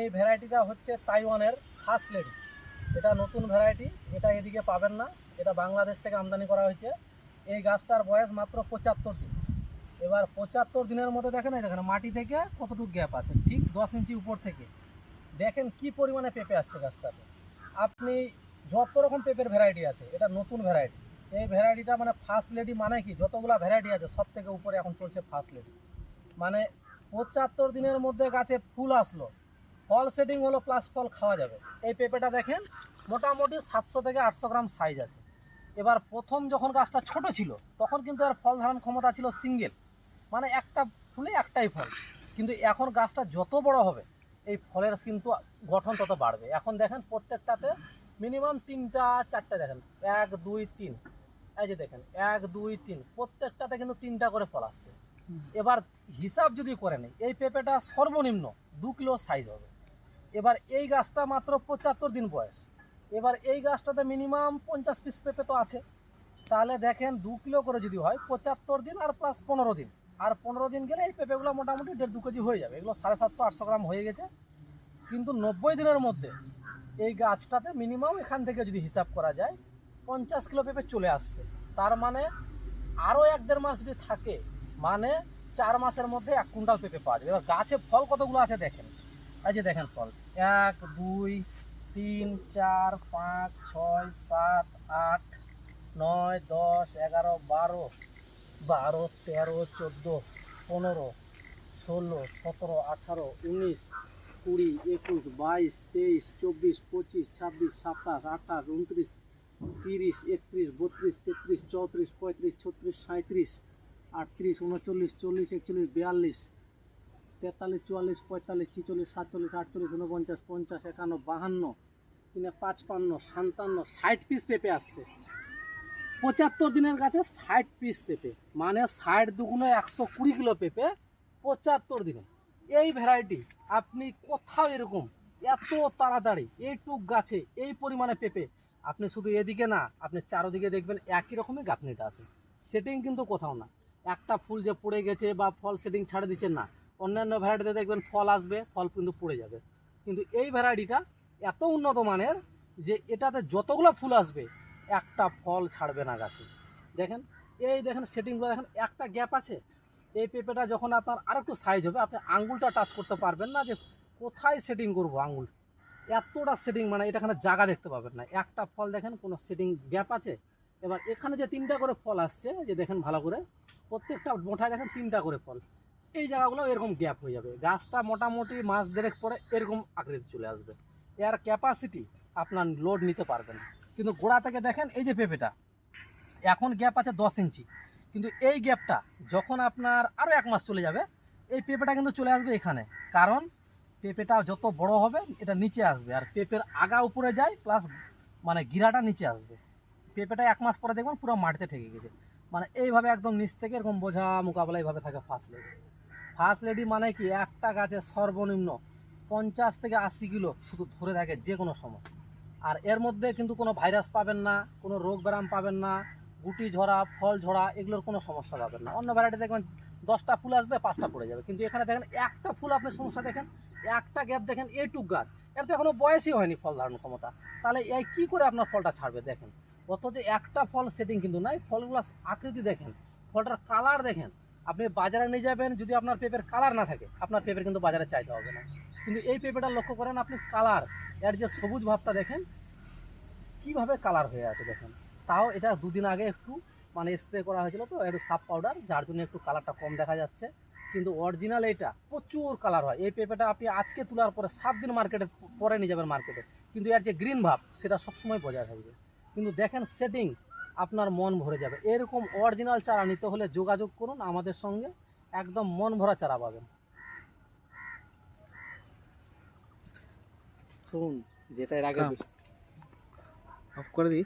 এই ভ্যারাইটিটা হচ্ছে তাইওয়ানের ফার্স্ট লেডি। এটা নতুন ভ্যারাইটি, এটা এদিকে পাবেন না, এটা বাংলাদেশ থেকে আমদানি করা হয়েছে। এই গাছটার বয়স মাত্র 75 দিন। এবার 75 দিনের মধ্যে দেখেন, এই দেখেন মাটি থেকে কতটুকু গ্যাপ আছে, ঠিক 10 ইঞ্চি উপর থেকে দেখেন কি পরিমাণে পেঁপে আসছে গাছটাতে। আপনি যত রকম পেঁপের ভ্যারাইটি আছে, এটা নতুন ভ্যারাইটি। এই ভ্যারাইটিটা মানে ফার্স্ট লেডি মানে কি, যতগুলা ভ্যারাইটি আছে সব থেকে উপরে এখন চলছে ফার্স্ট লেডি। মানে 75 দিনের মধ্যে গাছে ফুল আসলো, ফল সেটিং হলো, প্লাস ফল খাওয়া যাবে। এই পেঁপেটা দেখেন মোটামুটি 700 থেকে 800 গ্রাম সাইজ আছে। এবার প্রথম যখন গাছটা ছোট ছিল তখন কিন্তু আর ফল ধারণ ক্ষমতা ছিল সিঙ্গেল, মানে একটা ফুলে একটাই ফল। কিন্তু এখন গাছটা যত বড় হবে এই ফলের কিন্তু গঠন তত বাড়বে। এখন দেখেন প্রত্যেকটাতে মিনিমাম 3টা 4টা, দেখেন 1 2 3, এই যে দেখেন 1 2 3, প্রত্যেকটাতে কিন্তু 3টা করে ফল আসছে। এবার হিসাব যদি করেন এই পেঁপেটা সর্বনিম্ন 2 কিলো সাইজ হবে। এবার এই গাছটা মাত্র 75 দিন বয়স। এবার এই গাছটাতে মিনিমাম 50 পিস পেঁপে তো আছে। তাহলে দেখেন 2 কিলো করে যদি হয় 75 দিন আর প্লাস 15 দিন, আর 15 দিন গেলে এই পেঁপেগুলো মোটামুটি 1.5-2 কেজি হয়ে যাবে। এগুলো 750-800 গ্রাম হয়ে গেছে। কিন্তু 90 দিনের মধ্যে এই গাছটাতে মিনিমাম এখান থেকে যদি হিসাব করা যায় 50 কিলো পেঁপে চলে আসছে। তার মানে আরও 1-1.5 মাস যদি থাকে, মানে 4 মাসের মধ্যে 1 কুইন্টাল পেঁপে পাওয়া যাবে। এবার গাছে ফল কতগুলো আছে দেখেন, এই যে দেখেন ফল 1 2 3 4 5 6 7 8 9 10 11 12 12 13 14 15 16 17 18 19 20 21 22 23 24 25 26 27 28 29 30 31 32 33 34 35 36 37 38 39 40 41 42 43 44 45 46 47 48 49 50 51 52 3 5 55 57 60 পিস পেঁপে আসছে 75 দিনের কাছে। 60 পিস পেঁপে মানে 60 দুগুণে 120 কিলো পেঁপে 75 দিনে। এই ভ্যারাইটি আপনি কোথাও এরকম এত তাড়াতাড়ি এইটুক গাছে এই পরিমাণে পেঁপে আপনি শুধু এদিকে না, আপনি চারোদিকে দেখবেন একই রকমের গাঁথনিটা আছে। সেটিং কিন্তু কোথাও না, একটা ফুল যে পড়ে গেছে বা ফল সেটিং ছাড়ে দিচ্ছে না। অন্যান্য ভ্যারাইটিতে দেখবেন ফল আসবে, ফল কিন্তু পড়ে যাবে। কিন্তু এই ভ্যারাইটিটা এত উন্নত মানের যে এটাতে যতগুলো ফুল আসবে একটা ফল ছাড়বে না গাছে। দেখেন এই দেখেন সেটিংগুলো দেখেন, একটা গ্যাপ আছে। এই পেঁপেটা যখন আপনার আরেকটু সাইজ হবে আপনি আঙ্গুলটা টাচ করতে পারবেন না যে কোথায় সেটিং করবো আঙ্গুল, এতটা সেটিং, মানে এটা এখানে জায়গা দেখতে পাবেন না। একটা ফল দেখেন কোনো সেটিং গ্যাপ আছে। এবার এখানে যে 3টা করে ফল আসছে, যে দেখেন ভালো করে প্রত্যেকটা মোটায় দেখেন 3টা করে ফল, এই জায়গাগুলো এরকম গ্যাপ হয়ে যাবে। গাছটা মোটামুটি মাস দেড়েক পরে এরকম আকৃতি চলে আসবে। এর ক্যাপাসিটি আপনার লোড নিতে পারবেন। কিন্তু গোড়া থেকে দেখেন এই যে পেঁপেটা এখন গ্যাপ আছে 10 ইঞ্চি, কিন্তু এই গ্যাপটা যখন আপনার আরও 1 মাস চলে যাবে এই পেঁপেটা কিন্তু চলে আসবে এখানে। কারণ পেঁপেটা যত বড় হবে এটা নিচে আসবে, আর পেঁপের আগা উপরে যায়, প্লাস মানে গিরাটা নিচে আসবে। পেঁপেটা 1 মাস পরে দেখবেন পুরো মাটিতে ঠেকে গেছে। মানে এইভাবে একদম নিচ থেকে এরকম বোঝা মোকাবেলা এইভাবে থাকে ফার্স্ট লেডি। ফার্স্ট লেডি মানে কি, একটা গাছে সর্বনিম্ন 50 থেকে 80 কিলো শুধু ধরে থাকে যে কোনো সময়। আর এর মধ্যে কিন্তু কোনো ভাইরাস পাবেন না, কোনো রোগ ব্যারাম পাবেন না, গুটি ঝরা ফল ঝরা এগুলোর কোনো সমস্যা পাবেন না। অন্য ভ্যারাইটি দেখবেন 10টা ফুল আসবে 5টা পড়ে যাবে, কিন্তু এখানে দেখেন একটা ফুল আপনি সমস্যা দেখেন, একটা গ্যাপ দেখেন, এইটুক গাছ, এর তো এখনো বয়সই হয়নি ফল ধারণ ক্ষমতা। তাহলে এই কী করে আপনার ফলটা ছাড়বে দেখেন। অথচ একটা ফল সেটিং কিন্তু নাই, ফলগুলো আকৃতি দেখেন, ফলটার কালার দেখেন। আপনি বাজারে নিয়ে যাবেন, যদি আপনার পেঁপের কালার না থাকে আপনার পেঁপের কিন্তু বাজারে চাইতে হবে না। কিন্তু এই পেঁপেটা লক্ষ্য করেন আপনি, কালার, এর যে সবুজ ভাবটা দেখেন কিভাবে কালার হয়ে আছে দেখেন। তাও এটা 2 দিন আগে একটু মানে স্প্রে করা হয়েছিল তো একটু সাব পাউডার, যার জন্য একটু কালারটা কম দেখা যাচ্ছে। কিন্তু অরিজিনাল এটা প্রচুর কালার হয়। এই পেঁপেটা আপনি আজকে তোলার পরে 7 দিন মার্কেটে পরে নিয়ে যাবেন মার্কেটে, কিন্তু এর যে গ্রিন ভাব সেটা সবসময় বজায় থাকবে। কিন্তু দেখেন সেটিং, আপনার মন ভরে যাবে। এরকম অরিজিনাল চারা নিতে হলে যোগাযোগ করুন আমাদের সঙ্গে, একদম মন ভরা চারা পাবেন। শুনুন যেটা এর আগে অফ করে দিই।